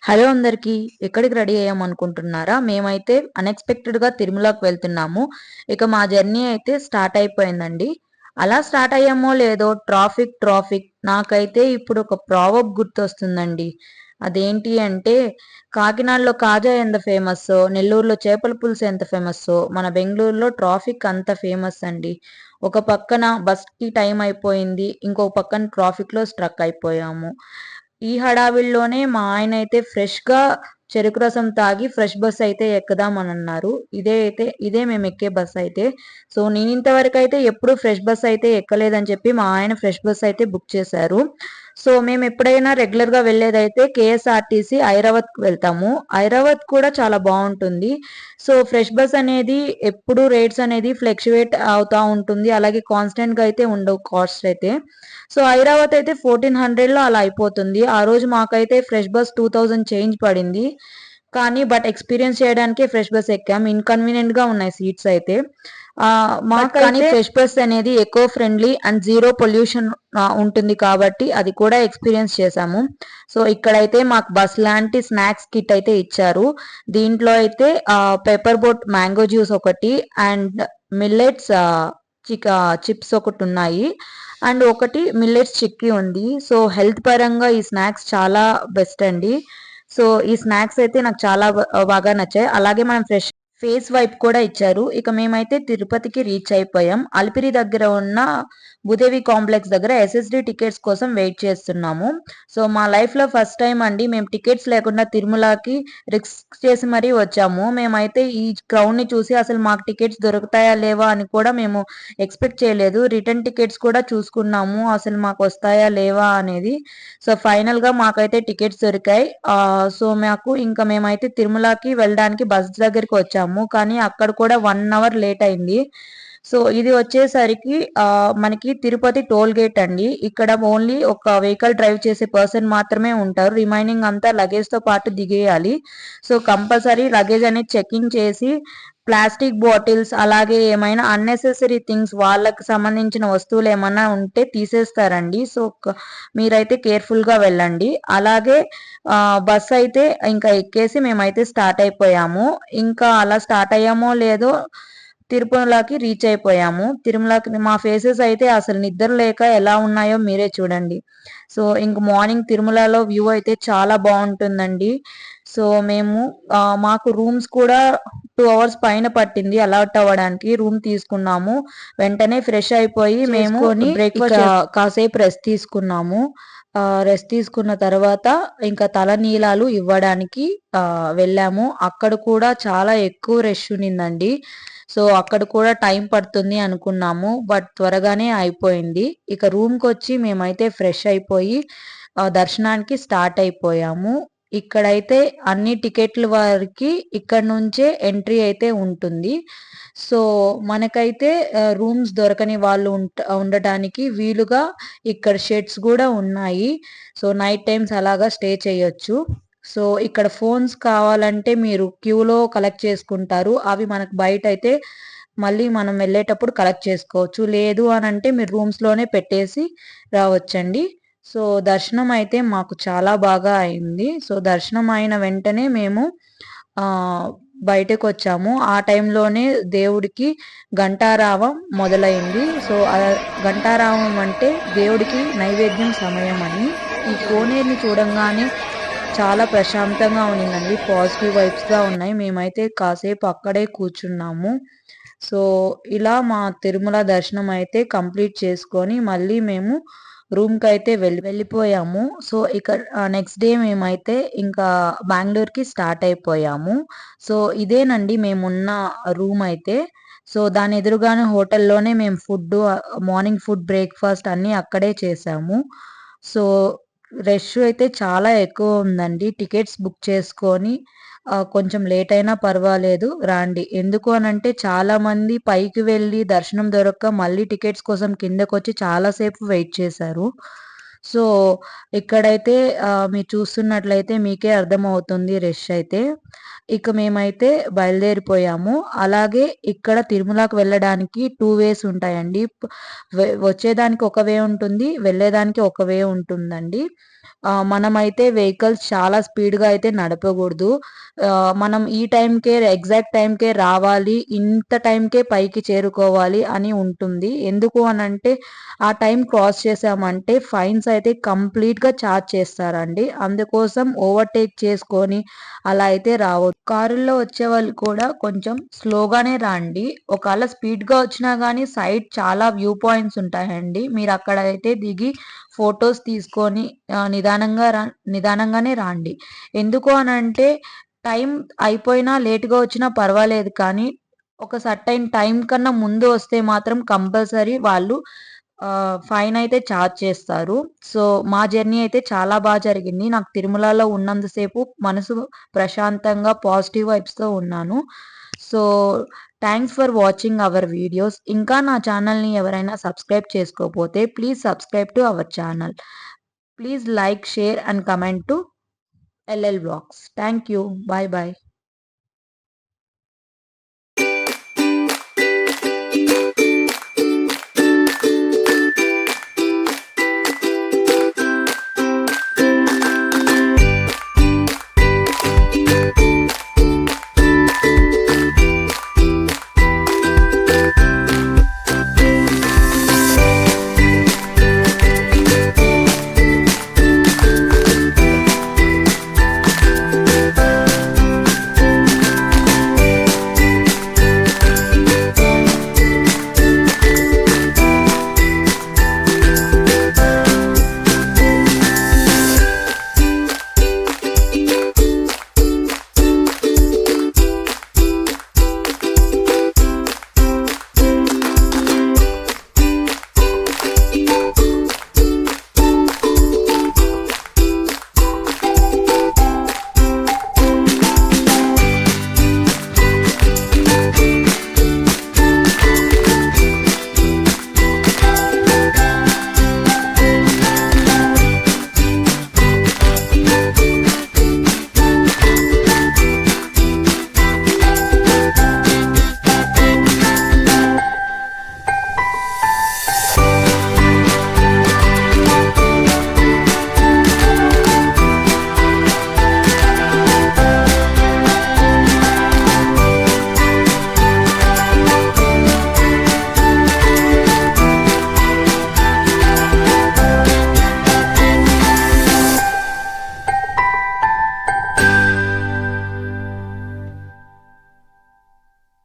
Hello అందరికీ. ఎక్కడికి ready అయ్యామనుకుంటున్నారా? మేమైతే అన్‌ఎక్స్‌పెక్టెడ్‌గా తిరుమలకి వెళ్తున్నాము. ఇక మా జర్నీ అయితే స్టార్ట్ అయిపోయిందండి. అలా స్టార్ట్ అయ్యామో లేదో ట్రాఫిక్ నాకైతే ఇప్పుడు ఒక ప్రావర్బ్ గుర్తొస్తుందండి. అదేంటి అంటే, కాకినాడలో కాజా ఎంత ఫేమస్సో, నెల్లూరులో చేపల పులుసు ఎంత ఫేమస్సో, మన బెంగుళూరులో ట్రాఫిక్ అంత ఫేమస్ అండి. ఒక పక్కన బస్‌కి టైం అయిపోయింది. ఇంకో పక్కన ట్రాఫిక్‌లో స్ట్రక్ అయిపోయాము. ఈ హడావిడిలోనే మా ఆయనైతే ఫ్రెష్‌గా చెరుకు రసం తాగి ఫ్రెష్ బస్ అయితే ఎక్కుదామనన్నారు. ఇదే మేమెక్కే బస్సయితే. సో, నేనింతవరకైతే ఎప్పుడు ఫ్రెష్ బస్ అయితే ఎక్కలేదని చెప్పి మా ఆయన ఫ్రెష్ బస్ అయితే బుక్ చేశారు. సో, మేమెప్పుడైనా రెగ్యులర్‌గా వెళ్ళేదైతే కేఎస్ఆర్టీసీ ఐరావత్‌కి వెళ్తాము. ఐరావత్ కూడా చాలా బావుంటుంది. సో, ఫ్రెష్ బస్ అనేది ఎప్పుడు రేట్స్ అనేది ఫ్లక్చుయేట్ అవుతా ఉంటుంది. అలాగే కాన్స్టెంట్‌గా అయితే ఉండవు కాస్ట్ అయితే. సో, ఐరావత్ అయితే 1400లో అలా అయిపోతుంది. ఆ రోజు మాకైతే ఫ్రెష్ బస్ 2000 చేంజ్ పడింది. బట్ ఎక్స్‌పీరియన్స్ చేయడానికే ఫ్రెష్ బస్ ఎక్కాం. ఇన్‌కన్వీనియంట్‌గా ఉన్నాయి సీట్స్ అయితే. కానీ మాకైతే ఫ్రెష్ బస్ అనేది eco friendly and zero pollution ఉంటుంది కాబట్టి అది కూడా ఎక్స్‌పీరియన్స్ చేశాము. సో, ఇక్కడైతే మాకు బస్ లాంటి స్నాక్స్ కిట్ అయితే ఇచ్చారు. దీంట్లో అయితే పెప్పర్ బోట్ మ్యాంగో జ్యూస్ ఒకటి అండ్ మిల్లెట్స్ చిప్స్ ఒకటున్నాయి. అండ్ ఒకటి మిల్లెట్స్ చిక్కీ ఉంది. సో, హెల్త్ పరంగా ఈ స్నాక్స్ చాలా బెస్ట్ అండి. సో, ఈ స్నాక్స్ అయితే నాకు చాలా బాగా నచ్చాయి. అలాగే మనం ఫేస్ వైప్ కూడా ఇచ్చారు. ఇక మేమైతే తిరుపతికి రీచ్ అయిపోయాం. అలిపిరి దగ్గర ఉన్న భూదేవి కాంప్లెక్స్ దగ్గర ఎస్ఎస్‌డి టికెట్స్ కోసం వెయిట్ చేస్తున్నాము. సో, మా లైఫ్‌లో ఫస్ట్ టైమ్ అండి మేము టికెట్స్ లేకుండా తిరుమలకి రిస్క్ చేసి మరీ వచ్చాము. మేమైతే ఈ క్రౌడ్‌ని చూసి అసలు మాకు టికెట్స్ దొరుకుతాయా లేవా అని కూడా మేము ఎక్స్‌పెక్ట్ చేయలేదు. రిటర్న్ టికెట్స్ కూడా చూసుకున్నాము. అసలు మాకొస్తాయా లేవా అనేది. సో, ఫైనల్‌గా మాకైతే టికెట్స్ దొరికాయి. సో, మేమైతే తిరుమలకి వెళ్ళడానికి బస్ దగ్గరికి వచ్చాము. కానీ అక్కడ కూడా 1 అవర్ లేట్ అయింది. సో, ఇది వచ్చేసరికి మనకి తిరుపతి టోల్ గేట్ అండి. ఇక్కడ ఓన్లీ ఒక వెహికల్ డ్రైవ్ చేసే పర్సన్ మాత్రమే ఉంటారు. రిమైనింగ్ అంతా లగేజ్‌తో పాటు దిగేయాలి. సో, కంపల్సరీ లగేజ్ అనేది చెకింగ్ చేసి ప్లాస్టిక్ బాటిల్స్ అలాగే ఏమైనా అన్నెసెసరీ థింగ్స్ వాళ్ళకి సంబంధించిన వస్తువులేమన్నా ఉంటే తీసేస్తారండి. సో, మీరైతే కేర్‌ఫుల్‌గా వెళ్ళండి. అలాగే బస్సయితే ఇంకా ఎక్కేసి మేమైతే స్టార్ట్ అయిపోయాము. ఇంకా అలా స్టార్ట్ అయ్యామో లేదో తిరుమలకి రీచ్ అయిపోయాము. తిరుమలకి మా ఫేసెస్ అయితే అసలు నిద్ర లేక ఎలా ఉన్నాయో మీరే చూడండి. సో, ఇంక మార్నింగ్ తిరుమలలో వ్యూ అయితే చాలా బావుంటుందండి. సో, మాకు రూమ్స్ కూడా 2 అవర్స్ పైన పట్టింది అలాట్ అవ్వడానికి. రూమ్ తీసుకున్నాము. వెంటనే ఫ్రెష్ అయిపోయి మేము బ్రేక్‌ఫాస్ట్ కాసేపు రెస్ట్ తీసుకున్నాము. రెస్ట్ తీసుకున్న తర్వాత ఇంకా తలనీలాలు ఇవ్వడానికి వెళ్ళాము. అక్కడ కూడా చాలా ఎక్కువ రష్ ఉన్నిందండి. సో, అక్కడ కూడా టైం పడుతుంది అనుకున్నాము. బట్ త్వరగానే అయిపోయింది. ఇక రూమ్‌కొచ్చి మేమైతే ఫ్రెష్ అయిపోయి దర్శనానికి స్టార్ట్ అయిపోయాము. ఇక్కడైతే అన్ని టికెట్ల వారికి ఇక్కడి నుంచే ఎంట్రీ అయితే ఉంటుంది. సో, మనకైతే రూమ్స్ దొరకని వాళ్ళు ఉండటానికి వీలుగా ఇక్కడ షెడ్స్ గూడా ఉన్నాయి. సో, నైట్ టైమ్స్ అలాగా స్టే చేయొచ్చు. సో, ఇక్కడ ఫోన్స్ కావాలంటే మీరు క్యూలో కలెక్ట్ చేసుకుంటారు. అవి మనకు బయటైతే మళ్ళీ మనం వెళ్ళేటప్పుడు కలెక్ట్ చేసుకోవచ్చు. లేదు అనంటే మీరు రూమ్స్‌లోనే పెట్టేసి రావచ్చండి. సో, దర్శనం అయితే మాకు చాలా బాగా అయింది. సో, దర్శనం అయిన వెంటనే మేము ఆహ్, బయటకొచ్చాము. ఆ టైంలోనే దేవుడికి ఘంటారావం మొదలైంది. సో, ఘంటారావం అంటే దేవుడికి నైవేద్యం సమయం అని. ఈ కోనేరుని చూడంగానే చాలా ప్రశాంతంగా ఉన్నిందండి. పాజిటివ్ వైబ్స్‌గా ఉన్నాయి. మేమైతే కాసేపు అక్కడే కూర్చున్నాము. సో, ఇలా మా తిరుమల దర్శనం అయితే కంప్లీట్ చేసుకొని మళ్ళీ మేము రూమ్‌కైతే వెళ్ళిపోయాము. సో, ఇక నెక్స్ట్ డే మేమైతే ఇంకా బెంగుళూరుకి స్టార్ట్ అయిపోయాము. సో, ఇదేనండి మేమున్న రూమ్ అయితే. సో, దాని ఎదురుగానే హోటల్‌లోనే మేము మార్నింగ్ ఫుడ్, బ్రేక్‌ఫాస్ట్ అన్నీ అక్కడే చేశాము. సో, రష్ అయితే చాలా ఎక్కువ ఉందండి. టికెట్స్ బుక్ చేసుకొని కొంచెం లేట్ అయినా పర్వాలేదు రాండి. ఎందుకు అనంటే చాలామంది పైకి వెళ్ళి దర్శనం దొరక్క మళ్ళీ టికెట్స్ కోసం కిందకొచ్చి చాలా సేపు వెయిట్ చేశారు. సో, ఇక్కడైతే మీరు చూస్తున్నట్లయితే మీకే అర్థమవుతుంది రష్ అయితే. ఇక మేమైతే బయలుదేరిపోయాము. అలాగే ఇక్కడ తిరుమలకి వెళ్ళడానికి 2 వేస్ ఉంటాయండి. వచ్చేదానికి ఒక వే ఉంటుంది. వెళ్ళేదానికి ఒక వే ఉంటుందండి. మనమైతే వెహికల్స్ చాలా స్పీడ్‌గా అయితే నడపకూడదు. మనం ఈ టైంకే ఎగ్జాక్ట్ టైంకే రావాలి. ఇంత టైంకే పైకి చేరుకోవాలి అని ఉంటుంది. ఎందుకు అనంటే ఆ టైం క్రాస్ చేసామంటే ఫైన్స్ అయితే కంప్లీట్‌గా చార్జ్ చేస్తారండి. అందుకోసం ఓవర్‌టేక్ చేసుకొని అలా అయితే రావద్దు. కారుల్లో వచ్చేవాళ్ళు కూడా కొంచెం స్లోగానే రండి. ఒకవేళ స్పీడ్‌గా వచ్చినా గానీ సైడ్ చాలా వ్యూ పాయింట్స్ ఉంటాయండి. మీరక్కడ అయితే దిగి ఫోటోస్ తీసుకొని నిదానంగానే రాండి. ఎందుకు అనంటే టైం అయిపోయినా లేట్‌గా వచ్చినా పర్వాలేదు కానీ ఒక సర్టైన్ టైం కన్నా ముందు వస్తే మాత్రం కంపల్సరీ వాళ్ళు ఫైన్ అయితే చార్జ్ చేస్తారు. సో, మా జర్నీ అయితే చాలా జరిగింది. నాకు తిరుమలలో ఉన్నంత సేపు మనసు ప్రశాంతంగా పాజిటివ్ వైబ్స్‌తో ఉన్నాను. So, thanks for watching our videos. ఇంకా నా ఛానల్‌ని ఎవరైనా సబ్స్క్రైబ్ చేసుకోకపోతే please subscribe to our channel. Please like, share and comment to LL Vlogs. Thank you. Bye bye.